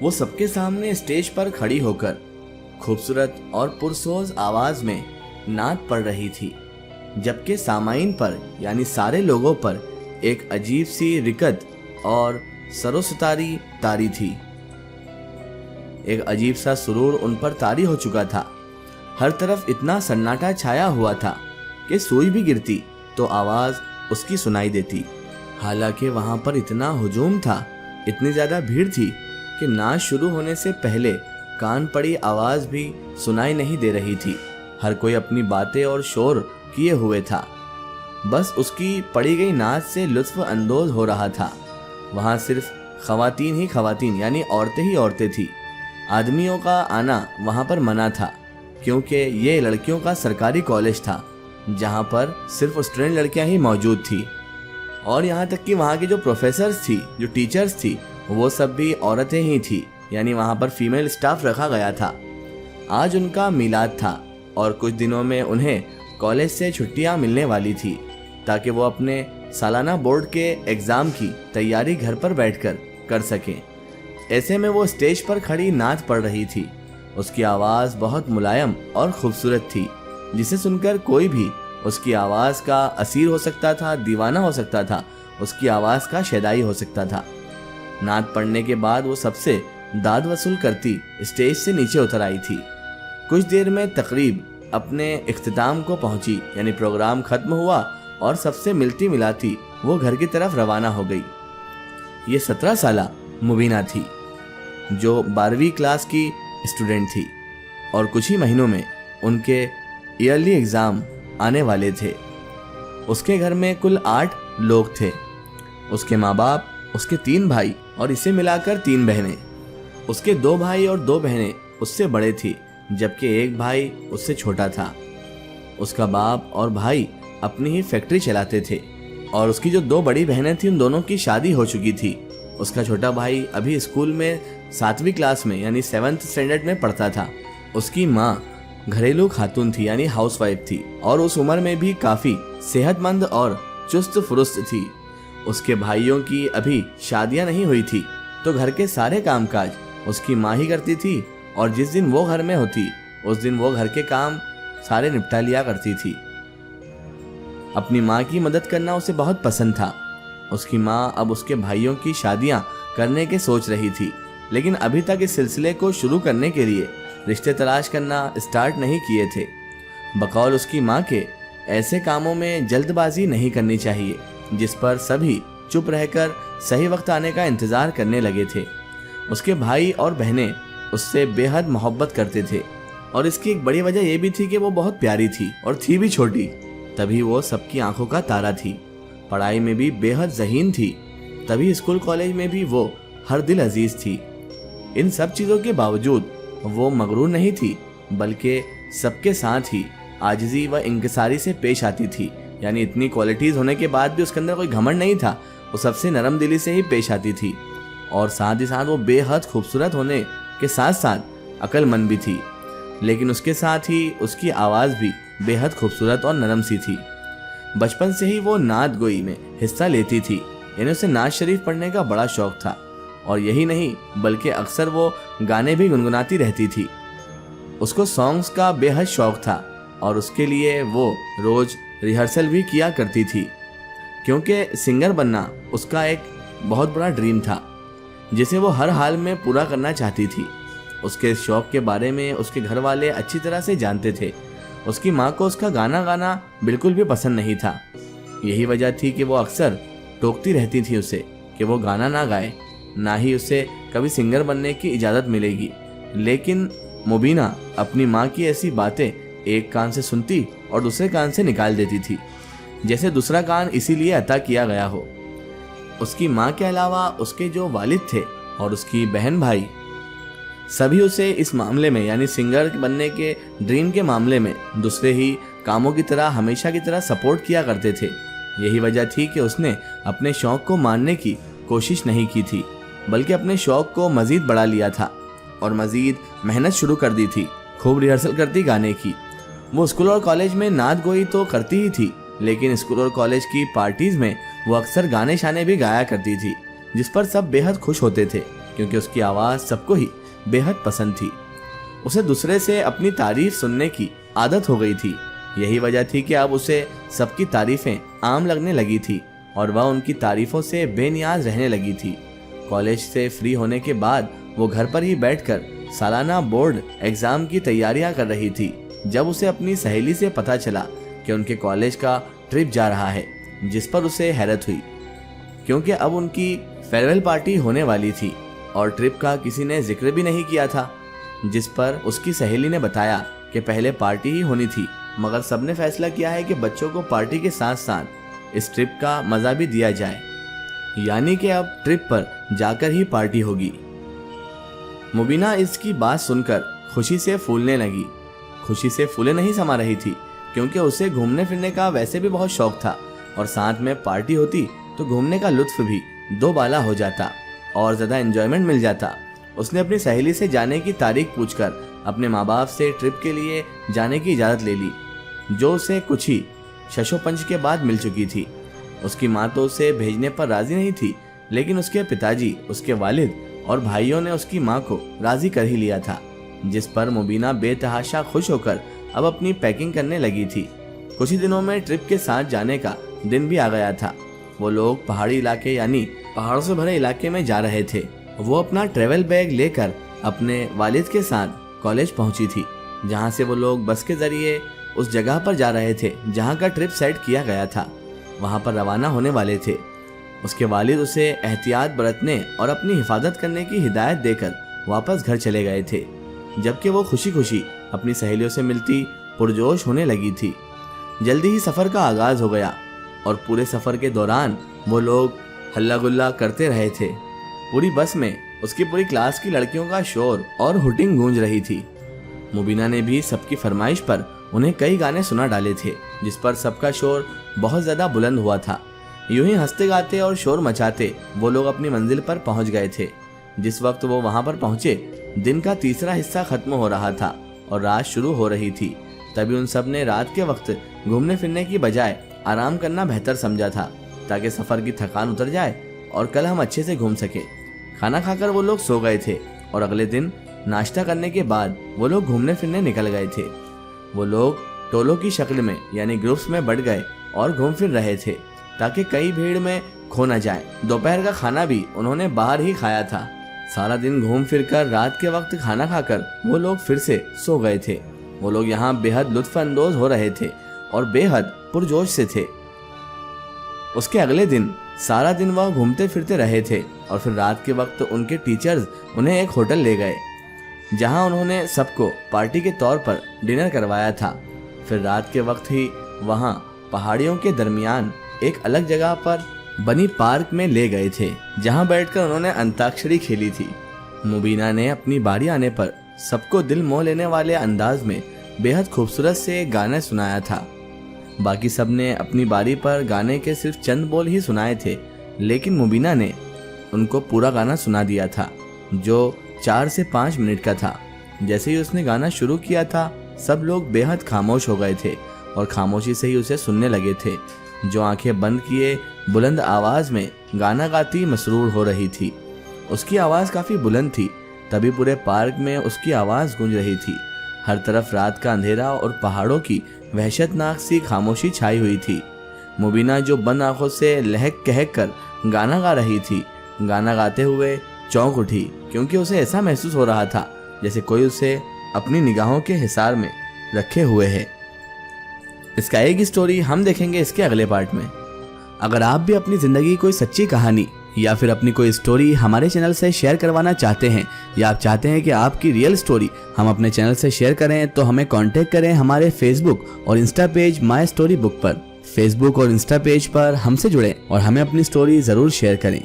वो सबके सामने स्टेज पर खड़ी होकर खूबसूरत और पुरसोज आवाज में नात पढ़ रही थी, जबकि सामाईन पर यानी सारे लोगों पर एक अजीब सी रिकत और सरोसतारी तारी थी। एक अजीब सा सुरूर उन पर तारी हो चुका था। हर तरफ इतना सन्नाटा छाया हुआ था कि सुई भी गिरती तो आवाज उसकी सुनाई देती। हालांकि वहां पर इतना हुजूम था, इतनी ज्यादा भीड़ थी कि नाच शुरू होने से पहले कान पड़ी आवाज भी सुनाई नहीं दे रही थी। हर कोई अपनी बातें और शोर किए हुए था, बस उसकी पड़ी गई नाच से लुत्फ अंदोज हो रहा था। वहां सिर्फ खवातीन ही खवातीन यानी औरतें ही औरतें थी। आदमियों का आना वहां पर मना था, क्योंकि ये लड़कियों का सरकारी कॉलेज था जहां पर सिर्फ स्टूडेंट लड़कियां ही मौजूद थी। और यहाँ तक कि वहाँ की जो प्रोफेसर्स थी, जो टीचर्स थी, वो सब भी औरतें ही थी, यानी वहाँ पर फीमेल स्टाफ रखा गया था। आज उनका मिलाद था और कुछ दिनों में उन्हें कॉलेज से छुट्टियाँ मिलने वाली थी ताकि वो अपने सालाना बोर्ड के एग्ज़ाम की तैयारी घर पर बैठकर कर सकें। ऐसे में वो स्टेज पर खड़ी नात पढ़ रही थी। उसकी आवाज़ बहुत मुलायम और खूबसूरत थी, जिसे सुनकर कोई भी उसकी आवाज़ का असीर हो सकता था, दीवाना हो सकता था, उसकी आवाज़ का शैदाई हो सकता था। नात पढ़ने के बाद वो सबसे दाद वसूल करती स्टेज से नीचे उतर आई थी। कुछ देर में तकरीब अपने इख्तिताम को पहुंची, यानी प्रोग्राम खत्म हुआ और सबसे मिलती मिलाती वो घर की तरफ रवाना हो गई। ये 17 साला मुबीना थी, जो 12वीं क्लास की स्टूडेंट थी और कुछ ही महीनों में उनके ईयरली एग्ज़ाम आने वाले थे। उसके घर में कुल 8 लोग थे। उसके माँ बाप, उसके 3 भाई और इसे मिलाकर 3 बहनें। उसके 2 भाई और 2 बहनें उससे बड़े थी, जबकि एक भाई उससे छोटा था। उसका बाप और भाई अपनी ही फैक्ट्री चलाते थे और उसकी जो 2 बड़ी बहनें थीं, उन दोनों की शादी हो चुकी थी। उसका छोटा भाई अभी स्कूल में 7वीं क्लास में यानी 7th स्टैंडर्ड में पढ़ता था। उसकी माँ घरेलू खातून थी यानी हाउसवाइफ थी और उस उम्र में भी काफ़ी सेहतमंद और चुस्त फुरुस्त थी। उसके भाइयों की अभी शादियां नहीं हुई थी, तो घर के सारे कामकाज उसकी माँ ही करती थी और जिस दिन वो घर में होती उस दिन वो घर के काम सारे निपटा लिया करती थी। अपनी माँ की मदद करना उसे बहुत पसंद था। उसकी माँ अब उसके भाइयों की शादियां करने के सोच रही थी, लेकिन अभी तक इस सिलसिले को शुरू करने के लिए रिश्ते तलाश करना स्टार्ट नहीं किए थे। बकौल उसकी माँ के ऐसे कामों में जल्दबाजी नहीं करनी चाहिए, जिस पर सभी चुप रहकर सही वक्त आने का इंतज़ार करने लगे थे। उसके भाई और बहनें उससे बेहद मोहब्बत करते थे और इसकी एक बड़ी वजह यह भी थी कि वो बहुत प्यारी थी और थी भी छोटी, तभी वो सबकी आंखों का तारा थी। पढ़ाई में भी बेहद ज़हीन थी, तभी स्कूल कॉलेज में भी वो हर दिल अजीज थी। इन सब चीज़ों के बावजूद वो मगरूर नहीं थी, बल्कि सबके साथ ही आजिज़ी व इंकिसारी से पेश आती थी। यानी इतनी क्वालिटीज़ होने के बाद भी उसके अंदर कोई घमंड नहीं था, वो सबसे नरम दिली से ही पेश आती थी और साथ ही साथ वो बेहद खूबसूरत होने के साथ साथ अक्लमंद भी थी। लेकिन उसके साथ ही उसकी आवाज़ भी बेहद खूबसूरत और नरम सी थी। बचपन से ही वो नात गोई में हिस्सा लेती थी, यानी उसे नात शरीफ पढ़ने का बड़ा शौक था और यही नहीं बल्कि अक्सर वो गाने भी गुनगुनाती रहती थी। उसको सॉन्ग्स का बेहद शौक था और उसके लिए वो रोज़ रिहर्सल भी किया करती थी, क्योंकि सिंगर बनना उसका एक बहुत बड़ा ड्रीम था जिसे वो हर हाल में पूरा करना चाहती थी। उसके शौक के बारे में उसके घर वाले अच्छी तरह से जानते थे। उसकी माँ को उसका गाना गाना बिल्कुल भी पसंद नहीं था। यही वजह थी कि वो अक्सर टोकती रहती थी उसे कि वो गाना ना गाए, ना ही उसे कभी सिंगर बनने की इजाज़त मिलेगी। लेकिन मुबीना अपनी माँ की ऐसी बातें एक कान से सुनती और दूसरे कान से निकाल देती थी, जैसे दूसरा कान इसीलिए अता किया गया हो। उसकी माँ के अलावा उसके जो वालिद थे और उसकी बहन भाई सभी उसे इस मामले में यानी सिंगर बनने के ड्रीम के मामले में दूसरे ही कामों की तरह हमेशा की तरह सपोर्ट किया करते थे। यही वजह थी कि उसने अपने शौक़ को मानने की कोशिश नहीं की थी, बल्कि अपने शौक़ को मज़ीद बढ़ा लिया था और मज़ीद मेहनत शुरू कर दी थी। खूब रिहर्सल करती गाने की। वो स्कूल और कॉलेज में नात गोई तो करती ही थी, लेकिन स्कूल और कॉलेज की पार्टीज़ में वो अक्सर गाने शाने भी गाया करती थी, जिस पर सब बेहद खुश होते थे। क्योंकि उसकी आवाज़ सबको ही बेहद पसंद थी। उसे दूसरे से अपनी तारीफ सुनने की आदत हो गई थी। यही वजह थी कि अब उसे सबकी तारीफें आम लगने लगी थी और वह उनकी तारीफों से बेनियाज रहने लगी थी। कॉलेज से फ्री होने के बाद वो घर पर ही बैठकर सालाना बोर्ड एग्जाम की तैयारियां कर रही थी जब उसे अपनी सहेली से पता चला कि उनके कॉलेज का ट्रिप जा रहा है, जिस पर उसे हैरत हुई क्योंकि अब उनकी फेयरवेल पार्टी होने वाली थी और ट्रिप का किसी ने जिक्र भी नहीं किया था। जिस पर उसकी सहेली ने बताया कि पहले पार्टी ही होनी थी, मगर सबने फैसला किया है कि बच्चों को पार्टी के साथ साथ इस ट्रिप का मजा भी दिया जाए, यानी कि अब ट्रिप पर जाकर ही पार्टी होगी। मुबीना इसकी बात सुनकर खुशी से फूलने लगी। खुशी से फूले नहीं समा रही थी क्योंकि उसे घूमने फिरने का वैसे भी बहुत शौक था और साथ में पार्टी होती तो घूमने का लुत्फ भी दो बाला हो जाता और ज़्यादा एंजॉयमेंट मिल जाता। उसने अपनी सहेली से जाने की तारीख पूछकर अपने माँ बाप से ट्रिप के लिए जाने की इजाज़त ले ली, जो उसे कुछ ही शशोपंच के बाद मिल चुकी थी। उसकी माँ तो उसे भेजने पर राजी नहीं थी, लेकिन उसके पिताजी, उसके वालिद और भाइयों ने उसकी माँ को राजी कर ही लिया था, जिस पर मुबीना बेतहाशा खुश होकर अब अपनी पैकिंग करने लगी थी। कुछ ही दिनों में ट्रिप के साथ जाने का दिन भी आ गया था। वो लोग पहाड़ी इलाके यानी पहाड़ों से भरे इलाके में जा रहे थे। वो अपना ट्रेवल बैग लेकर अपने वालिद के साथ कॉलेज पहुंची थी, जहां से वो लोग बस के जरिए उस जगह पर जा रहे थे जहां का ट्रिप सेट किया गया था। वहां पर रवाना होने वाले थे। उसके वालिद उसे एहतियात बरतने और अपनी हिफाजत करने की हिदायत देकर वापस घर चले गए थे, जबकि वो खुशी खुशी अपनी सहेलियों से मिलती पुरजोश होने लगी थी। जल्दी ही सफ़र का आगाज़ हो गया और पूरे सफ़र के दौरान वो लोग हल्ला गुल्ला करते रहे थे। पूरी बस में उसकी पूरी क्लास की लड़कियों का शोर और हुटिंग गूंज रही थी। मुबीना ने भी सबकी फरमाइश पर उन्हें कई गाने सुना डाले थे, जिस पर सबका शोर बहुत ज़्यादा बुलंद हुआ था। यूं ही हंसते गाते और शोर मचाते वो लोग अपनी मंजिल पर पहुंच गए थे। जिस वक्त वो वहां पर पहुंचे, दिन का तीसरा हिस्सा खत्म हो रहा था और रात शुरू हो रही थी। तभी उन सब ने रात के वक्त घूमने फिरने की बजाय आराम करना बेहतर समझा था, ताकि सफ़र की थकान उतर जाए और कल हम अच्छे से घूम सके। खाना खाकर वो लोग सो गए थे और अगले दिन नाश्ता करने के बाद वो लोग घूमने फिरने निकल गए थे। वो लोग टोलों की शक्ल में यानी ग्रुप्स में बढ़ गए और घूम फिर रहे थे ताकि कई भीड़ में खो न जाए। दोपहर का खाना भी उन्होंने बाहर ही खाया था। सारा दिन घूम फिर कर रात के वक्त खाना खाकर वो लोग फिर से सो गए थे। वो लोग यहाँ बेहद लुत्फ अंदोज हो रहे थे और बेहद पुरजोश से थे। उसके अगले दिन सारा दिन वह घूमते फिरते रहे थे और फिर रात के वक्त उनके टीचर्स उन्हें एक होटल ले गए, जहां उन्होंने सबको पार्टी के तौर पर डिनर करवाया था। फिर रात के वक्त ही वहां पहाड़ियों के दरमियान एक अलग जगह पर बनी पार्क में ले गए थे, जहां बैठकर उन्होंने अंताक्षरी खेली थी। मुबीना ने अपनी बारी आने पर सबको दिल मोह लेने वाले अंदाज में बेहद खूबसूरत से गाना सुनाया था। बाकी सब ने अपनी बारी पर गाने के सिर्फ चंद बोल ही सुनाए थे, लेकिन मुबीना ने उनको पूरा गाना सुना दिया था, जो 4 से 5 मिनट का था। जैसे ही उसने गाना शुरू किया था, सब लोग बेहद खामोश हो गए थे और खामोशी से ही उसे सुनने लगे थे, जो आंखें बंद किए बुलंद आवाज में गाना गाती मसरूर हो रही थी। उसकी आवाज़ काफ़ी बुलंद थी, तभी पूरे पार्क में उसकी आवाज़ गूंज रही थी। हर तरफ रात का अंधेरा और पहाड़ों की वहशतनाक सी खामोशी छाई हुई थी। मुबीना जो बंद आंखों से लहक कहक कर गाना गा रही थी, गाना गाते हुए चौंक उठी, क्योंकि उसे ऐसा महसूस हो रहा था जैसे कोई उसे अपनी निगाहों के हिसार में रखे हुए है। इसका एक स्टोरी हम देखेंगे इसके अगले पार्ट में। अगर आप भी अपनी ज़िंदगी कोई सच्ची कहानी या फिर अपनी कोई स्टोरी हमारे चैनल से शेयर करवाना चाहते हैं, या आप चाहते हैं कि आपकी रियल स्टोरी हम अपने चैनल से शेयर करें, तो हमें कांटेक्ट करें हमारे फेसबुक और Insta page my story book पर। फेसबुक और इंस्टा पेज पर हमसे जुड़ें और हमें अपनी स्टोरी ज़रूर शेयर करें।